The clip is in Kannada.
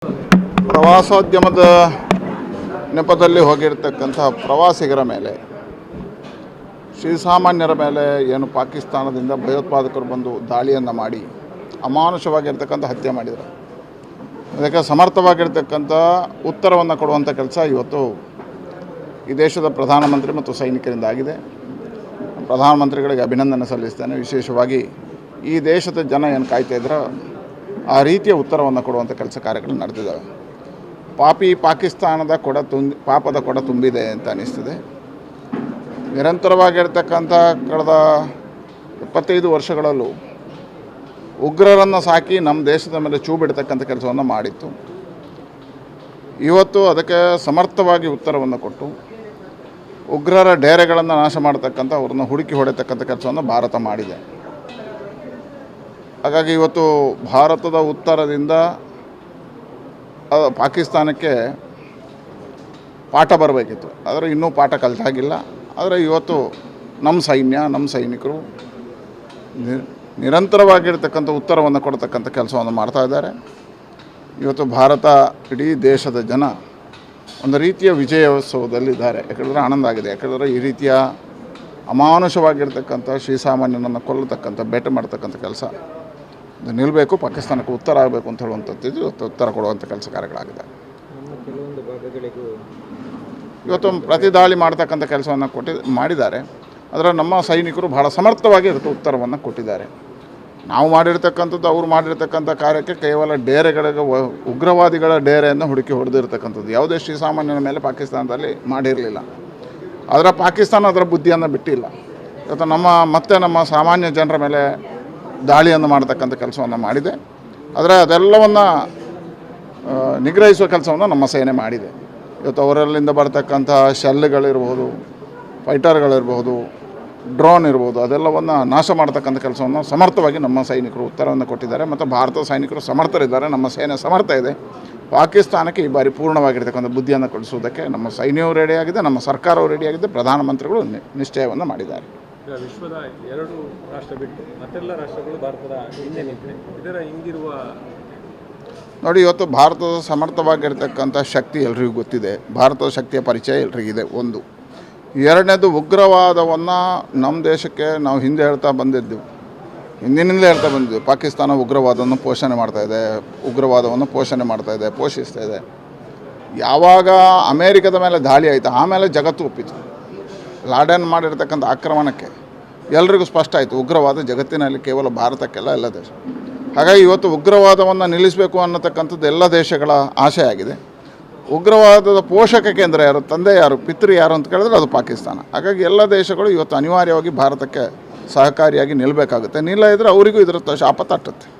ಪ್ರವಾಸೋದ್ಯಮದ ನೆಪದಲ್ಲಿ ಹೋಗಿರ್ತಕ್ಕಂಥ ಪ್ರವಾಸಿಗರ ಮೇಲೆ, ಶ್ರೀಸಾಮಾನ್ಯರ ಮೇಲೆ ಏನು ಪಾಕಿಸ್ತಾನದಿಂದ ಭಯೋತ್ಪಾದಕರು ಬಂದು ದಾಳಿಯನ್ನು ಮಾಡಿ ಅಮಾನುಷವಾಗಿರ್ತಕ್ಕಂಥ ಹತ್ಯೆ ಮಾಡಿದರು. ಅದಕ್ಕೆ ಸಮರ್ಥವಾಗಿರ್ತಕ್ಕಂಥ ಉತ್ತರವನ್ನು ಕೊಡುವಂಥ ಕೆಲಸ ಇವತ್ತು ಈ ದೇಶದ ಪ್ರಧಾನಮಂತ್ರಿ ಮತ್ತು ಸೈನಿಕರಿಂದ ಆಗಿದೆ. ಪ್ರಧಾನಮಂತ್ರಿಗಳಿಗೆ ಅಭಿನಂದನೆ ಸಲ್ಲಿಸ್ತೇನೆ. ವಿಶೇಷವಾಗಿ ಈ ದೇಶದ ಜನ ಏನು ಕಾಯ್ತಾ ಇದ್ರೋ ಆ ರೀತಿಯ ಉತ್ತರವನ್ನು ಕೊಡುವಂಥ ಕೆಲಸ ಕಾರ್ಯಗಳು ನಡೆದಿದ್ದಾವೆ. ಪಾಕಿಸ್ತಾನದ ಪಾಪದ ಕೊಡ ತುಂಬಿದೆ ಅಂತ ಅನ್ನಿಸ್ತದೆ. ನಿರಂತರವಾಗಿರ್ತಕ್ಕಂಥ ಕಳೆದ 25 ವರ್ಷಗಳಲ್ಲೂ ಉಗ್ರರನ್ನು ಸಾಕಿ ನಮ್ಮ ದೇಶದ ಮೇಲೆ ಚೂ ಬಿಡ್ತಕ್ಕಂಥ ಕೆಲಸವನ್ನು ಮಾಡಿತ್ತು. ಇವತ್ತು ಅದಕ್ಕೆ ಸಮರ್ಥವಾಗಿ ಉತ್ತರವನ್ನು ಕೊಟ್ಟು ಉಗ್ರರ ಡೇರೆಗಳನ್ನು ನಾಶ ಮಾಡತಕ್ಕಂಥ ಅವ್ರನ್ನ ಹುಡುಕಿ ಹೊಡೆತಕ್ಕಂಥ ಕೆಲಸವನ್ನು ಭಾರತ ಮಾಡಿದೆ. ಹಾಗಾಗಿ ಇವತ್ತು ಭಾರತದ ಉತ್ತರದಿಂದ ಪಾಕಿಸ್ತಾನಕ್ಕೆ ಪಾಠ ಬರಬೇಕಿತ್ತು, ಆದರೆ ಇನ್ನೂ ಪಾಠ ಕಲಿತಾಗಿಲ್ಲ. ಆದರೆ ಇವತ್ತು ನಮ್ಮ ಸೈನ್ಯ, ನಮ್ಮ ಸೈನಿಕರು ನಿರಂತರವಾಗಿರ್ತಕ್ಕಂಥ ಉತ್ತರವನ್ನು ಕೊಡ್ತಕ್ಕಂಥ ಕೆಲಸವನ್ನು ಮಾಡ್ತಾ ಇದ್ದಾರೆ. ಇವತ್ತು ಭಾರತ, ಇಡೀ ದೇಶದ ಜನ ಒಂದು ರೀತಿಯ ವಿಜಯೋತ್ಸವದಲ್ಲಿದ್ದಾರೆ. ಯಾಕಂದರೆ ಆನಂದ ಆಗಿದೆ. ಯಾಕಂದರೆ ಈ ರೀತಿಯ ಅಮಾನುಷವಾಗಿರ್ತಕ್ಕಂಥ ಶ್ರೀಸಾಮಾನ್ಯನನ್ನು ಕೊಲ್ಲತಕ್ಕಂಥ ಬೇಟೆ ಮಾಡ್ತಕ್ಕಂಥ ಕೆಲಸ ಇದು ನಿಲ್ಲಬೇಕು, ಪಾಕಿಸ್ತಾನಕ್ಕೆ ಉತ್ತರ ಆಗಬೇಕು ಅಂತ ಹೇಳುವಂಥದ್ದು ಇವತ್ತು ಉತ್ತರ ಕೊಡುವಂಥ ಕೆಲಸ ಕಾರ್ಯಗಳಾಗಿದೆ. ಇವತ್ತು ಪ್ರತಿ ದಾಳಿ ಮಾಡ್ತಕ್ಕಂಥ ಕೆಲಸವನ್ನು ಮಾಡಿದ್ದಾರೆ. ಆದರೆ ನಮ್ಮ ಸೈನಿಕರು ಬಹಳ ಸಮರ್ಥವಾಗಿ ಇದಕ್ಕೆ ಉತ್ತರವನ್ನು ಕೊಟ್ಟಿದ್ದಾರೆ. ನಾವು ಮಾಡಿರ್ತಕ್ಕಂಥದ್ದು, ಅವರು ಮಾಡಿರ್ತಕ್ಕಂಥ ಕಾರ್ಯಕ್ಕೆ ಕೇವಲ ಡೇರೆಗಳಿಗೆ, ಉಗ್ರವಾದಿಗಳ ಡೇರೆಯನ್ನು ಹುಡುಕಿ ಹೊಡೆದಿರ್ತಕ್ಕಂಥದ್ದು ಯಾವುದೇ ಶ್ರೀಸಾಮಾನ್ಯನ ಮೇಲೆ ಪಾಕಿಸ್ತಾನದಲ್ಲಿ ಮಾಡಿರಲಿಲ್ಲ. ಆದರೆ ಪಾಕಿಸ್ತಾನ ಅದರ ಬುದ್ಧಿಯನ್ನು ಬಿಟ್ಟಿಲ್ಲ. ಇವತ್ತು ನಮ್ಮ ಸಾಮಾನ್ಯ ಜನರ ಮೇಲೆ ದಾಳಿಯನ್ನು ಮಾಡತಕ್ಕಂಥ ಕೆಲಸವನ್ನು ಮಾಡಿದೆ. ಆದರೆ ಅದೆಲ್ಲವನ್ನು ನಿಗ್ರಹಿಸುವ ಕೆಲಸವನ್ನು ನಮ್ಮ ಸೇನೆ ಮಾಡಿದೆ. ಇವತ್ತು ಅವರಲ್ಲಿಂದ ಬರ್ತಕ್ಕಂಥ ಶೆಲ್ಗಳಿರ್ಬೋದು, ಫೈಟರ್ಗಳಿರ್ಬೋದು, ಡ್ರೋನ್ ಇರ್ಬೋದು, ಅದೆಲ್ಲವನ್ನು ನಾಶ ಮಾಡ್ತಕ್ಕಂಥ ಕೆಲಸವನ್ನು ಸಮರ್ಥವಾಗಿ ನಮ್ಮ ಸೈನಿಕರು ಉತ್ತರವನ್ನು ಕೊಟ್ಟಿದ್ದಾರೆ. ಮತ್ತು ಭಾರತದ ಸೈನಿಕರು ಸಮರ್ಥರಿದ್ದಾರೆ, ನಮ್ಮ ಸೇನೆ ಸಮರ್ಥ ಇದೆ. ಪಾಕಿಸ್ತಾನಕ್ಕೆ ಈ ಬಾರಿ ಪೂರ್ಣವಾಗಿರ್ತಕ್ಕಂಥ ಬುದ್ಧಿಯನ್ನು ಕಳಿಸುವುದಕ್ಕೆ ನಮ್ಮ ಸೈನ್ಯವೂ ರೆಡಿಯಾಗಿದೆ, ನಮ್ಮ ಸರ್ಕಾರವೂ ರೆಡಿಯಾಗಿದೆ, ಪ್ರಧಾನಮಂತ್ರಿಗಳು ನಿಶ್ಚಯವನ್ನು ಮಾಡಿದ್ದಾರೆ. ವಿಶ್ವದ 2 ರಾಷ್ಟ್ರ ಬಿಟ್ಟು ಮತ್ತೆಲ್ಲ ರಾಷ್ಟ್ರಗಳು ಭಾರತದ ಹಿಂದೆ ನಿಂತಿದೆ. ಇದರ ಹಿಂದಿರುವ ನೋಡಿ, ಇವತ್ತು ಭಾರತದ ಸಮರ್ಥವಾಗಿರ್ತಕ್ಕಂಥ ಶಕ್ತಿ ಎಲ್ರಿಗೂ ಗೊತ್ತಿದೆ. ಭಾರತದ ಶಕ್ತಿಯ ಪರಿಚಯ ಎಲ್ರಿಗಿದೆ. ಒಂದು. ಎರಡನೇದು, ಉಗ್ರವಾದವನ್ನು ನಮ್ಮ ದೇಶಕ್ಕೆ ನಾವು ಹಿಂದಿನಿಂದಲೇ ಹೇಳ್ತಾ ಬಂದಿದ್ದೆವು. ಪಾಕಿಸ್ತಾನ ಉಗ್ರವಾದವನ್ನು ಪೋಷಣೆ ಮಾಡ್ತಾಯಿದೆ, ಪೋಷಿಸ್ತಾ ಇದೆ. ಯಾವಾಗ ಅಮೇರಿಕದ ಮೇಲೆ ದಾಳಿ ಆಯಿತು, ಆಮೇಲೆ ಜಗತ್ತು ಒಪ್ಪಿತು. ಲಾಡೆನ್ ಮಾಡಿರ್ತಕ್ಕಂಥ ಆಕ್ರಮಣಕ್ಕೆ ಎಲ್ರಿಗೂ ಸ್ಪಷ್ಟ ಆಯಿತು, ಉಗ್ರವಾದ ಜಗತ್ತಿನಲ್ಲಿ ಕೇವಲ ಭಾರತಕ್ಕೆಲ್ಲ, ಎಲ್ಲ ದೇಶ. ಹಾಗಾಗಿ ಇವತ್ತು ಉಗ್ರವಾದವನ್ನು ನಿಲ್ಲಿಸಬೇಕು ಅನ್ನತಕ್ಕಂಥದ್ದು ಎಲ್ಲ ದೇಶಗಳ ಆಶೆ ಆಗಿದೆ. ಉಗ್ರವಾದದ ಪೋಷಕ ಕೇಂದ್ರ ಯಾರು, ತಂದೆ ಯಾರು, ಪಿತೃ ಯಾರು ಅಂತ ಕೇಳಿದ್ರೆ ಅದು ಪಾಕಿಸ್ತಾನ. ಹಾಗಾಗಿ ಎಲ್ಲ ದೇಶಗಳು ಇವತ್ತು ಅನಿವಾರ್ಯವಾಗಿ ಭಾರತಕ್ಕೆ ಸಹಕಾರಿಯಾಗಿ ನಿಲ್ಲಬೇಕಾಗುತ್ತೆ. ನಿಲ್ಲ ಇದ್ದರೆ ಅವರಿಗೂ ಇದರ ಶಾಪ ತಟ್ಟುತ್ತೆ.